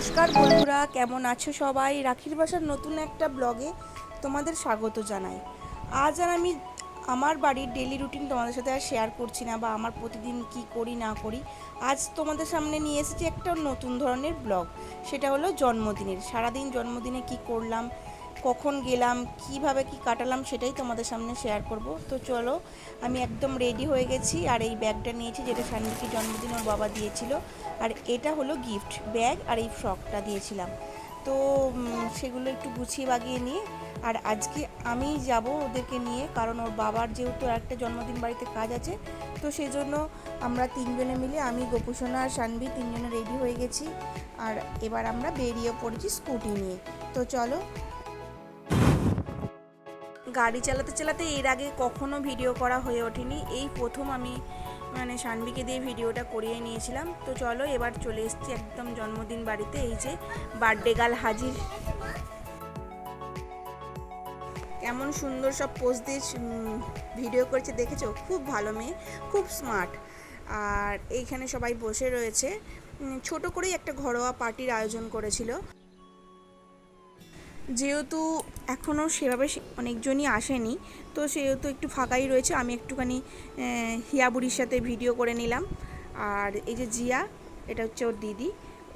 নমস্কার বন্ধুরা, কেমন আছো সবাই? রাখির বাসার নতুন একটা ব্লগে তোমাদের স্বাগত জানাই। আজ আর আমি আমার বাড়ির ডেলি রুটিন তোমাদের সাথে আর শেয়ার করছি না, বা আমার প্রতিদিন কি করি না করি। আজ তোমাদের সামনে নিয়ে এসেছি একটা নতুন ধরনের ব্লগ। সেটা হলো জন্মদিনের। সারাদিন জন্মদিনে কি করলাম, কখন গেলাম, কিভাবে কি কাটালাম, সেটাই তোমাদের সামনে শেয়ার করব। তো চলো, আমি একদম রেডি হয়ে গেছি, আর এই ব্যাগটা নিয়েছি যেটা সান্বিকে জন্মদিন ওর বাবা দিয়েছিল। আর এটা হলো গিফট ব্যাগ, আর এই ফ্রকটা দিয়েছিলাম। তো সেগুলো একটু গুছিয়ে বাগিয়ে নিয়ে, আর আজকে আমি যাব ওদেরকে নিয়ে, কারণ ওর বাবার যেহেতু একটা জন্মদিন বাড়িতে কাজ আছে। তো সেই জন্য আমরা তিনজনে মিলে, আমি, গোপুসোনা আর সানভি, তিনজনে রেডি হয়ে গেছি। আর এবার আমরা বেরিয়ে পড়েছি স্কুটি নিয়ে। তো চলো। গাড়ি চালাতে চালাতে এর আগে কখনো ভিডিও করা হয়ে ওঠেনি, এই প্রথম আমি সানভিকে দিয়ে ভিডিওটা করিয়ে নিয়েছিলাম। তো চলো, এবার চলে এসেছি একদম জন্মদিন বাড়িতে। এই যে বার্থডে গার্ল হাজির। কেমন সুন্দর সব পোজ দিয়ে ভিডিও করেছে, দেখেছো? খুব ভালো মেয়ে, খুব স্মার্ট। আর এইখানে সবাই বসে রয়েছে। ছোট করেই একটা ঘরোয়া পার্টির আয়োজন করেছিল। যেহেতু এখনও সেভাবে অনেকজনই আসেনি, তো সেহেতু একটু ফাঁকাই রয়েছে। আমি একটুখানি হিয়া বুড়ির সাথে ভিডিও করে নিলাম। আর এই যে জিয়া, এটা হচ্ছে ওর দিদি,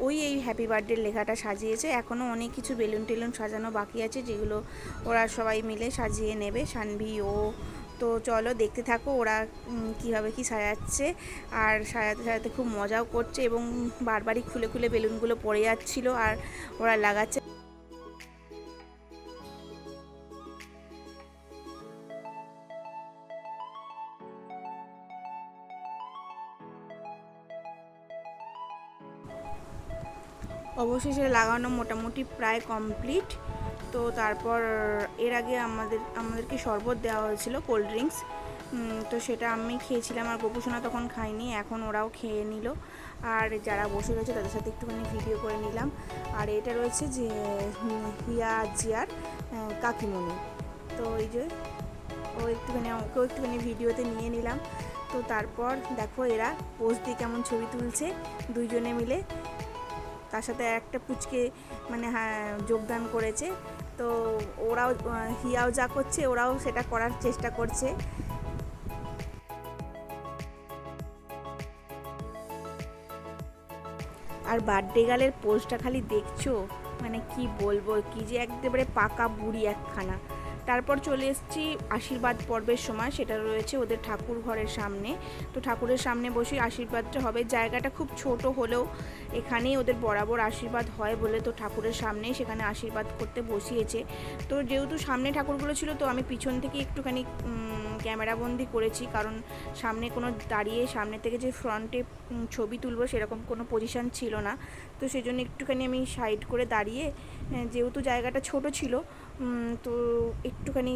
ওই এই হ্যাপি বার্থডে লেখাটা সাজিয়েছে। এখনও অনেক কিছু বেলুন টেলুন সাজানো বাকি আছে, যেগুলো ওরা সবাই মিলে সাজিয়ে নেবে, সানভি ও। তো চলো, দেখতে থাকো ওরা কীভাবে কি সাজাচ্ছে। আর সাজাতে সাজাতে খুব মজাও করছে, এবং বারবারই খুলে খুলে বেলুনগুলো পড়ে যাচ্ছিলো, আর ওরা লাগাচ্ছে। অবশেষে লাগানো মোটামুটি প্রায় কমপ্লিট। তো তারপর এর আগে আমাদেরকে শরবত দেওয়া হয়েছিল, কোল্ড ড্রিঙ্কস। তো সেটা আমি খেয়েছিলাম, আর গোপুসোনা তখন খাইনি, এখন ওরাও খেয়ে নিল। আর যারা বসে রয়েছে তাদের সাথে একটুখানি ভিডিও করে নিলাম। আর এটা রয়েছে যে হিয়া জিয়ার কাকিমণি। তো এই যে ওকেও একটুখানি ভিডিওতে নিয়ে নিলাম। তো তারপর দেখো এরা পোজ দিয়ে কেমন ছবি তুলছে দুইজনে মিলে। তার সাথে একটা পুচকে হ্যাঁ যোগদান করেছে। তো ওরাও, হিয়াও যা করছে ওরাও সেটা করার চেষ্টা করছে। আর বার্থডে গার্লের পোজটা খালি দেখছো, কি বলবো, কি যে একেবারে পাকা বুড়ি একখানা। তারপর চলে এসেছি আশীর্বাদ পর্বের সময়। সেটা রয়েছে ওদের ঠাকুর ঘরের সামনে। তো ঠাকুরের সামনে বসে আশীর্বাদটা হবে। জায়গাটা খুব ছোট হলেও এখানেই ওদের বরাবর আশীর্বাদ হয় বলে, তো ঠাকুরের সামনেই সেখানে আশীর্বাদ করতে বসিয়েছে। তো যেহেতু সামনে ঠাকুরগুলো ছিল, তো আমি পিছন থেকে একটুখানি ক্যামেরাবন্দি করেছি, কারণ সামনে কোনো দাঁড়িয়ে সামনে থেকে যে ফ্রন্টে ছবি তুলবো সেরকম কোনো পজিশান ছিল না। তো সেই জন্য একটুখানি আমি সাইড করে দাঁড়িয়ে, যেহেতু জায়গাটা ছোট ছিল, তো একটুখানি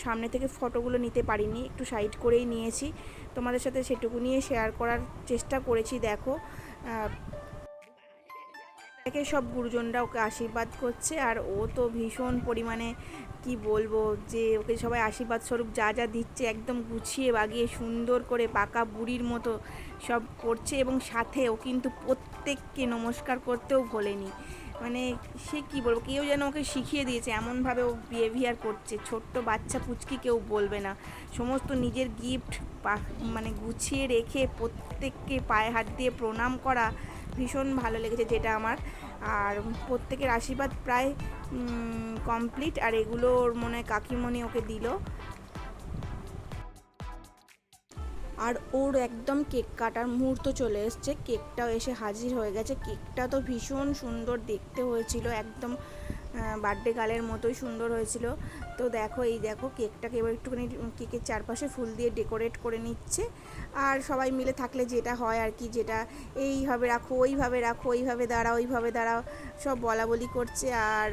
সামনে থেকে ফটোগুলো নিতে পারিনি, একটু সাইড করেই নিয়েছি। তোমাদের সাথে সেটুকু নিয়ে শেয়ার করার চেষ্টা করেছি। দেখো, একে সব গুরুজনরা ওকে আশীর্বাদ করছে, আর ও তো ভীষণ পরিমাণে, কি বলবো, যে ওকে সবাই আশীর্বাদ স্বরূপ যা যা দিচ্ছে একদম গুছিয়ে বাগিয়ে সুন্দর করে পাকা বুড়ির মতো সব করছে। এবং সাথে ও কিন্তু প্রত্যেককে নমস্কার করতেও ভোলেনি। সে কি বলবো, কেউ যেন ওকে শিখিয়ে দিয়েছে, এমনভাবে ও বিহেভিয়ার করছে। ছোট্ট বাচ্চা পুচকি কেউ বলবে না। সমস্ত নিজের গিফট গুছিয়ে রেখে প্রত্যেককে পায়ে হাত দিয়ে প্রণাম করা ভীষণ ভালো লেগেছে, যেটা আমার। আর প্রত্যেকের আশীর্বাদ প্রায় কমপ্লিট, আর এগুলো ওর মনে হয় কাকিমণি ওকে দিল। আর ওর একদম কেক কাটার মুহূর্ত চলে এসছে, কেকটাও এসে হাজির হয়ে গেছে। কেকটা তো ভীষণ সুন্দর দেখতে হয়েছিল, একদম বার্থডে গার্লের মতোই সুন্দর হয়েছিল। তো দেখো, এই দেখো কেকটাকে এবার একটুখানি কেকের চারপাশে ফুল দিয়ে ডেকোরেট করে নিচ্ছে। আর সবাই মিলে থাকলে যেটা হয় আর কি, যেটা এইভাবে রাখো, ওইভাবে রাখো, ওইভাবে দাঁড়াও, ওইভাবে দাঁড়াও, সব বলা বলি করছে। আর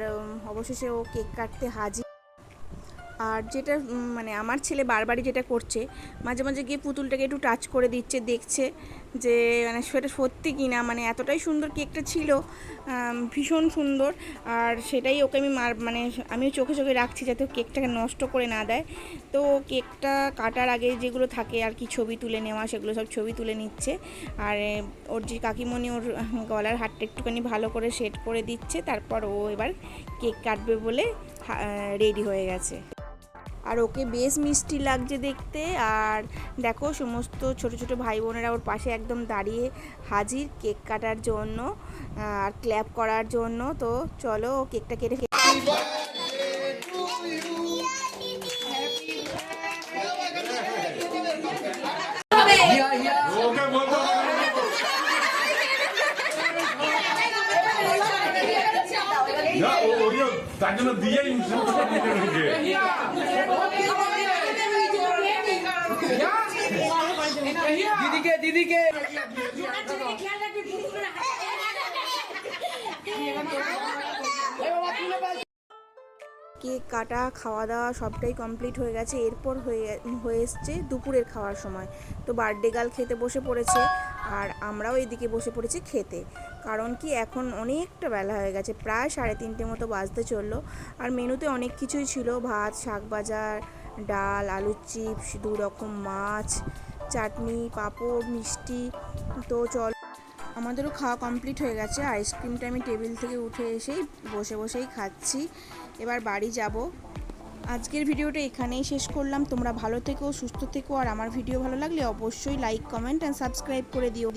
অবশেষে ও কেক কাটতে হাজির। আর যেটা আমার ছেলে বারবারই যেটা করছে, মাঝে মাঝে গিয়ে পুতুলটাকে একটু টাচ করে দিচ্ছে, দেখছে যে মানে সেটা সত্যি কি না, মানে এতটাই সুন্দর কেকটা ছিল, ভীষণ সুন্দর। আর সেটাই ওকে আমি মানে আমিও চোখে চোখে রাখছি যাতে ও কেকটাকে নষ্ট করে না দেয়। তো কেকটা কাটার আগে যেগুলো থাকে আর কি ছবি তুলে নেওয়া, সেগুলো সব ছবি তুলে নিচ্ছে। আর ওর যে কাকিমণি ওর গলার হারটা একটুখানি ভালো করে সেট করে দিচ্ছে, তারপর ও এবার কেক কাটবে বলে রেডি হয়ে গেছে। আর ওকে বেশ মিষ্টি লাগছে দেখতে। আর দেখো সমস্ত ছোট ছোট ভাই বোনেরা ওর পাশে একদম দাঁড়িয়ে হাজির কেক কাটার জন্য আর ক্ল্যাপ করার জন্য। তো চলো ও কেকটা কেটে তার জন্য দিয়ে দিদিকে কেক কাটা খাওয়া দাওয়া সবটাই কমপ্লিট হয়ে গেছে। এরপর হয়ে এসছে দুপুরের খাওয়ার সময়। তো বার্থডে গার্ল খেতে বসে পড়েছে আর আমরাও এদিকে বসে পড়েছি খেতে। কারণ কি এখন অনেকটা বেলা হয়ে গেছে, প্রায় 3:30 মতো বাজতে চললো। আর মেনুতে অনেক কিছুই ছিল, ভাত, শাক ভাজা, ডাল, আলুর চিপস, 2 রকম মাছ, চাটনি, পাঁপড়, মিষ্টি। তো চল আমাদেরও খাওয়া কমপ্লিট হয়ে গেছে। আইসক্রিমটা আমি টেবিল থেকে উঠে এসেই বসেই খাচ্ছি। এবার বাড়ি যাব। আজকের ভিডিওটা এখানেই শেষ করলাম। তোমরা ভালো থেকো, সুস্থ থেকো। আর আমার ভিডিও ভালো লাগলে অবশ্যই লাইক, কমেন্ট অ্যান্ড সাবস্ক্রাইব করে দিও।